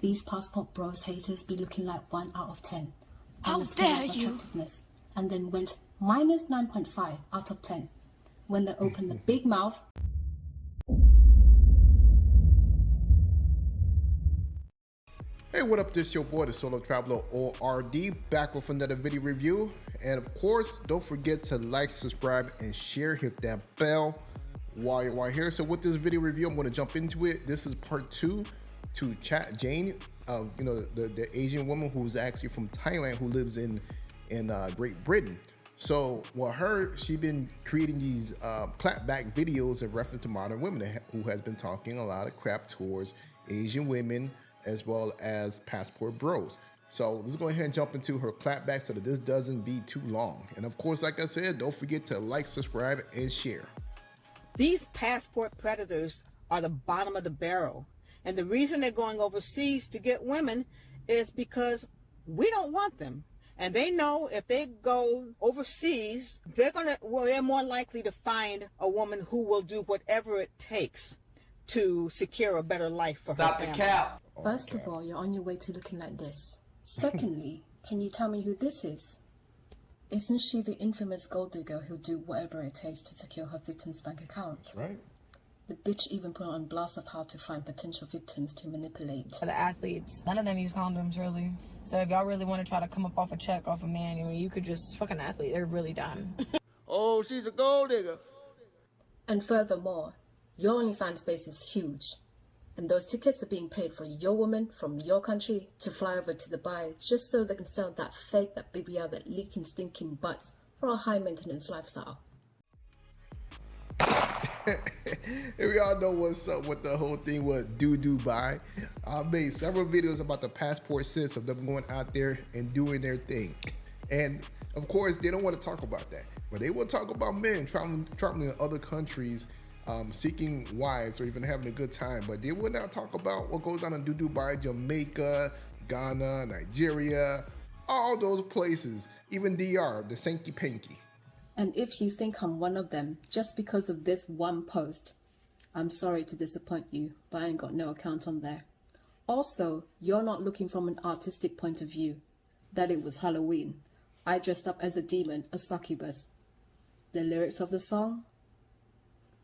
these passport bros haters be looking like 1 out of 10 How on a scale dare of you? attractiveness, and then went minus 9.5 out of 10 when they opened the big mouth. Hey, what up? This your boy, the Solo Traveler ORD, back with another video review. And of course, don't forget to like, subscribe, and share. Hit that bell while you're here. So with this video review, I'm going to jump into it. This is part 2 to Chat Jane, the Asian woman who's actually from Thailand, who lives in Great Britain. So she's been creating these clapback videos in reference to modern women who has been talking a lot of crap towards Asian women, as well as passport bros. So let's go ahead and jump into her clapback so that this doesn't be too long. And of course, like I said, don't forget to like, subscribe, and share. These passport predators are the bottom of the barrel. And the reason they're going overseas to get women is because we don't want them. And they know if they go overseas, they're more likely to find a woman who will do whatever it takes to secure a better life for her family. First of all, you're on your way to looking like this. Secondly, can you tell me who this is? Isn't she the infamous gold digger who'll do whatever it takes to secure her victim's bank account? That's right. The bitch even put on blast of how to find potential victims to manipulate. For the athletes, none of them use condoms, really. So if y'all really want to try to come up off a check off a man, I mean, you could just fuck an athlete. They're really done. Oh, she's a gold digger. And furthermore, your OnlyFans space is huge. And those tickets are being paid for your woman from your country to fly over to Dubai just so they can sell that fake, that BBL, that leaking, stinking butts for a high maintenance lifestyle. And we all know what's up with the whole thing with Dubai. I made several videos about the passport sis of them going out there and doing their thing. And of course, they don't want to talk about that, but they will talk about men traveling to other countries, seeking wives or even having a good time. But they will not talk about what goes on in Dubai, Jamaica, Ghana, Nigeria, all those places, even DR, the Sankey Panky. And if you think I'm one of them just because of this one post, I'm sorry to disappoint you, but I ain't got no account on there. Also, you're not looking from an artistic point of view. That it was Halloween. I dressed up as a demon, a succubus. The lyrics of the song?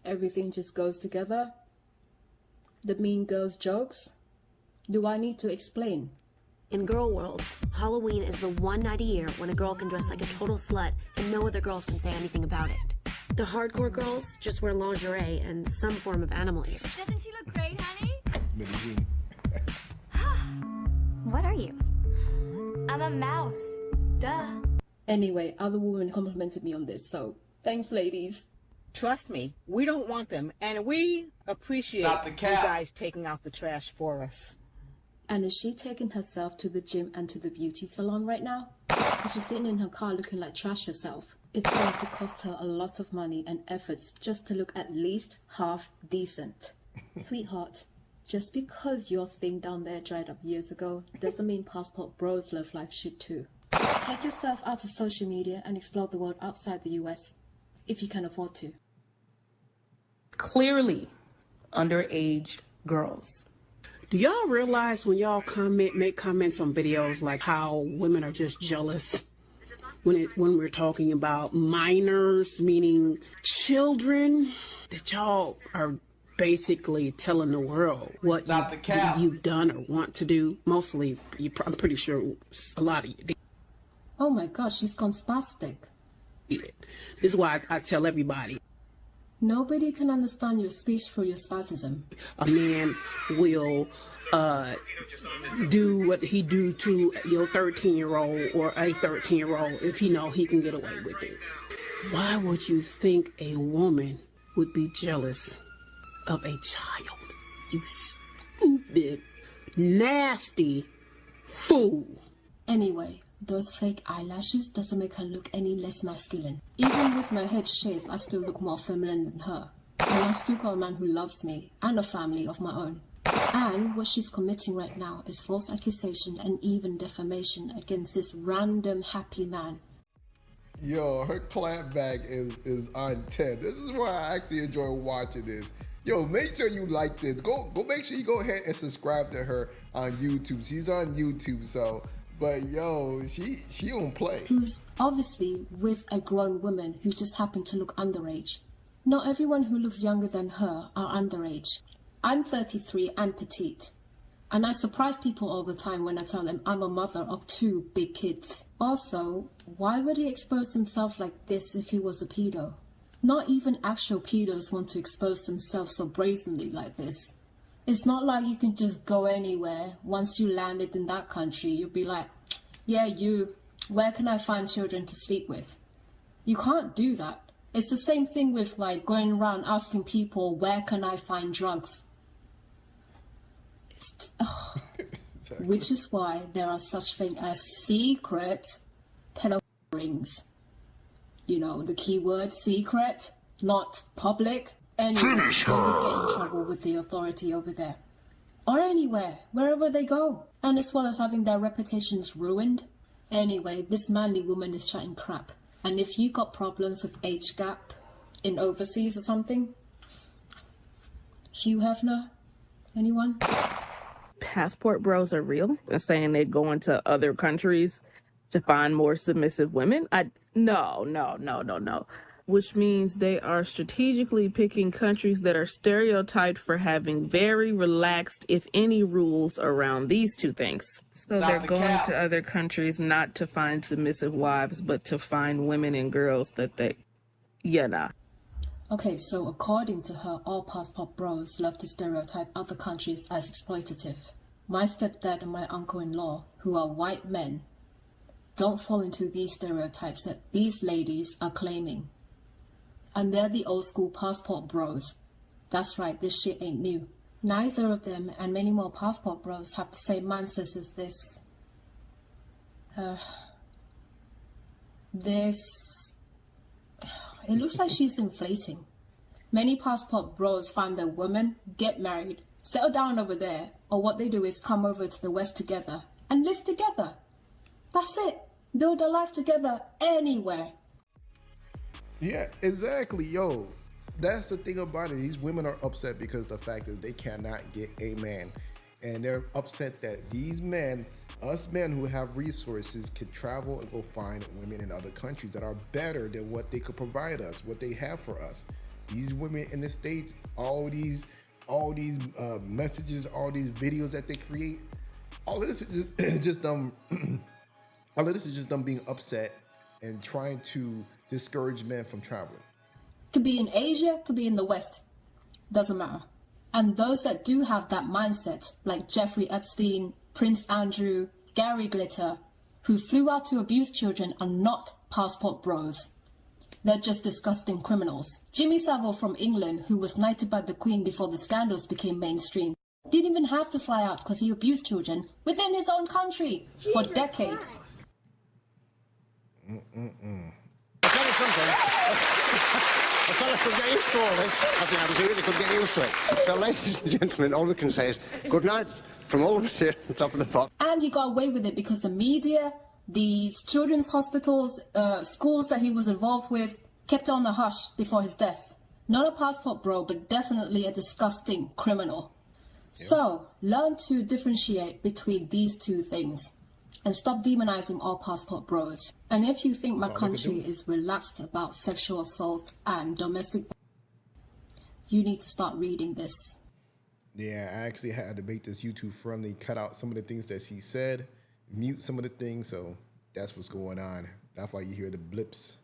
Everything just goes together. The mean girls jokes? Do I need to explain? In girl world, Halloween is the one night a year when a girl can dress like a total slut and no other girls can say anything about it. The hardcore girls just wear lingerie and some form of animal ears. Doesn't she look great, honey? Medellin. What are you? I'm a mouse. Duh. Anyway, other women complimented me on this, so thanks, ladies. Trust me, we don't want them, and we appreciate you guys taking out the trash for us. And is she taking herself to the gym and to the beauty salon right now? Is she sitting in her car looking like trash herself? It's going to cost her a lot of money and efforts just to look at least half decent. Sweetheart, just because your thing down there dried up years ago doesn't mean passport bros love life should too. Take yourself out of social media and explore the world outside the US, if you can afford to. Clearly underage girls. Do y'all realize when y'all make comments on videos like how women are just jealous when we're talking about minors, meaning children, that y'all are basically telling the world what you've done or want to do? Mostly, I'm pretty sure a lot of you did. Oh my gosh, she's gone spastic. This is why I tell everybody. Nobody can understand your speech through your spasm. A man will do what he do to your 13-year-old or a 13-year-old if he know he can get away with it. Why would you think a woman would be jealous of a child? You stupid, nasty fool. Anyway, those fake eyelashes doesn't make her look any less masculine. Even with my head shaved, I still look more feminine than her. And I still got a man who loves me and a family of my own. And what she's committing right now is false accusation and even defamation against this random happy man. Yo, her clapback is on 10. This is why I actually enjoy watching this. Yo, make sure you like this. Go make sure you go ahead and subscribe to her on YouTube. She's on YouTube, so but yo, she don't play. Who's obviously with a grown woman who just happened to look underage. Not everyone who looks younger than her are underage. I'm 33 and petite. And I surprise people all the time when I tell them I'm a mother of 2 big kids. Also, why would he expose himself like this if he was a pedo? Not even actual pedos want to expose themselves so brazenly like this. It's not like you can just go anywhere. Once you landed in that country, you'll be like, yeah, where can I find children to sleep with? You can't do that. It's the same thing with like going around asking people, where can I find drugs? Exactly. Which is why there are such things as secret pedo rings. You know, the keyword secret, not public. Anyway, they would get in trouble with the authority over there. Or anywhere, wherever they go. And as well as having their reputations ruined. Anyway, this manly woman is chatting crap. And if you got problems with age gap in overseas or something, Hugh Hefner, anyone? Passport bros are real? They're saying they go into other countries to find more submissive women? No. Which means they are strategically picking countries that are stereotyped for having very relaxed, if any, rules around these 2 things. So they're going to other countries not to find submissive wives, but to find women and girls that they, Okay, so according to her, all passport bros love to stereotype other countries as exploitative. My stepdad and my uncle-in-law, who are white men, don't fall into these stereotypes that these ladies are claiming. And they're the old school passport bros. That's right, this shit ain't new. Neither of them and many more passport bros have the same mindset as this. It looks like she's inflating. Many passport bros find their women, get married, settle down over there, or what they do is come over to the West together and live together. That's it. Build a life together anywhere. Yeah, exactly, yo. That's the thing about it. These women are upset because the fact is they cannot get a man. And they're upset that these men, us men who have resources, could travel and go find women in other countries that are better than what they could provide us, what they have for us. These women in the States, all these messages, all these videos that they create, all of this is just them. All of this is just them being upset and trying to discourage men from traveling. Could be in Asia, could be in the West. Doesn't matter. And those that do have that mindset, like Jeffrey Epstein, Prince Andrew, Gary Glitter, who flew out to abuse children, are not passport bros. They're just disgusting criminals. Jimmy Savile from England, who was knighted by the Queen before the scandals became mainstream, didn't even have to fly out because he abused children within his own country for decades. I'll tell you something. I thought I could get used to all this. I think I really could get used to it. So, ladies and gentlemen, all we can say is good night from all of us here on top of the pot. And he got away with it because the media, the children's hospitals, schools that he was involved with, kept on the hush before his death. Not a passport bro, but definitely a disgusting criminal. Yeah. So, learn to differentiate between these 2 things. And stop demonizing all passport bros. And if you think my country is relaxed about sexual assault and domestic, you need to start reading this. Yeah, I actually had to make this YouTube friendly, cut out some of the things that she said, mute some of the things, so that's what's going on. That's why you hear the blips.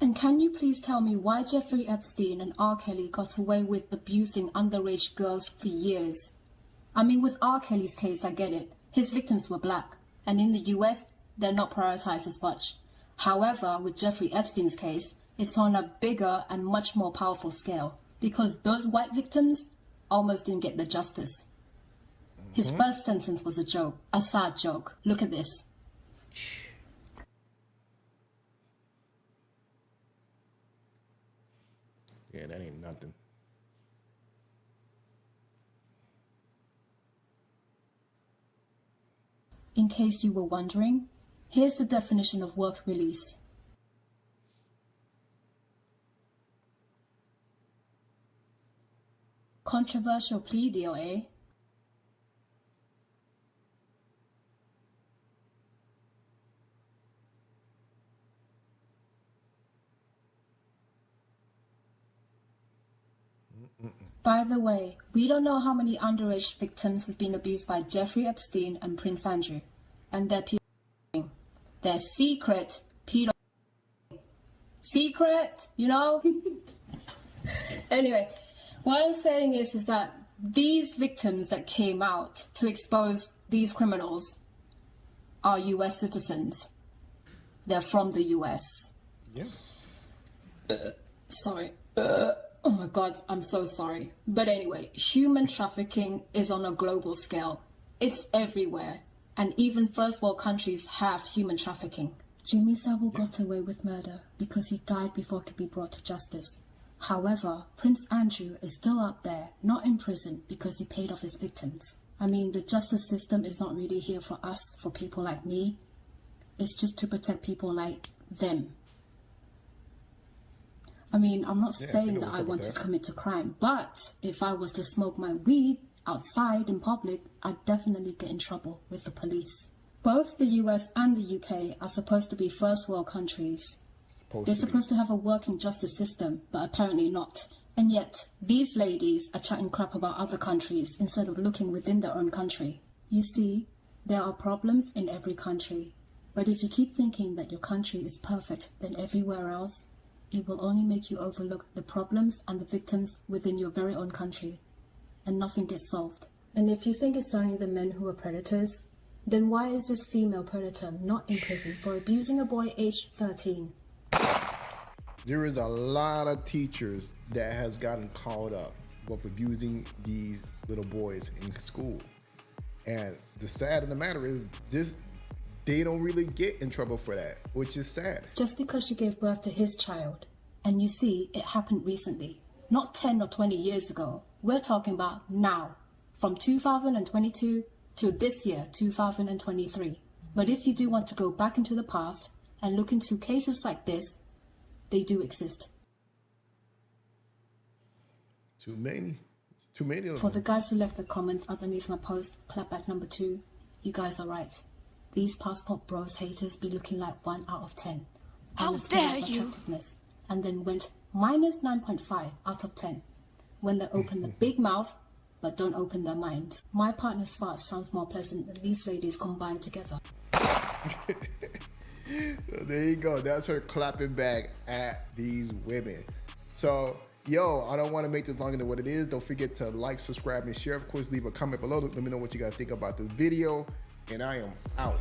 And can you please tell me why Jeffrey Epstein and R. Kelly got away with abusing underage girls for years? I mean, with R. Kelly's case, I get it. His victims were black. And in the US, they're not prioritized as much. However, with Jeffrey Epstein's case, it's on a bigger and much more powerful scale. Because those white victims almost didn't get the justice. His first sentence was a joke. A sad joke. Look at this. Yeah, that ain't nothing. In case you were wondering, here's the definition of work release. Controversial plea deal, eh? By the way, we don't know how many underage victims has been abused by Jeffrey Epstein and Prince Andrew, and their secret pedo. Secret, you know? Anyway, what I'm saying is that these victims that came out to expose these criminals are US citizens. They're from the US. Yeah. Sorry. Oh my God, I'm so sorry. But anyway, human trafficking is on a global scale. It's everywhere. And even first world countries have human trafficking. Jimmy Savile got away with murder because he died before he could be brought to justice. However, Prince Andrew is still out there, not in prison because he paid off his victims. I mean, the justice system is not really here for us, for people like me. It's just to protect people like them. I mean, I'm not saying that I wanted to commit a crime, but if I was to smoke my weed outside in public, I'd definitely get in trouble with the police. Both the US and the UK are supposed to be first world countries. They're supposed to have a working justice system, but apparently not. And yet, these ladies are chatting crap about other countries instead of looking within their own country. You see, there are problems in every country. But if you keep thinking that your country is perfect than everywhere else, it will only make you overlook the problems and the victims within your very own country, and nothing gets solved. And if you think it's only the men who are predators, then why is this female predator not in prison for abusing a boy aged 13? There is a lot of teachers that has gotten caught up with abusing these little boys in school. And the sad of the matter is they don't really get in trouble for that, which is sad. Just because she gave birth to his child. And you see, it happened recently. Not 10 or 20 years ago. We're talking about now. From 2022 to this year, 2023. But if you do want to go back into the past and look into cases like this, they do exist. Too many. It's too many of them. For the guys who left the comments underneath my post, Clapback number 2, you guys are right. These passport bros haters be looking like 1 out of 10. How dare you! And then went minus 9.5 out of 10 when they open the big mouth but don't open their minds. My partner's fart sounds more pleasant than these ladies combined together. There you go. That's her clapping back at these women. So, yo, I don't want to make this longer than what it is. Don't forget to like, subscribe, and share. Of course, leave a comment below. Let me know what you guys think about this video. And I am out.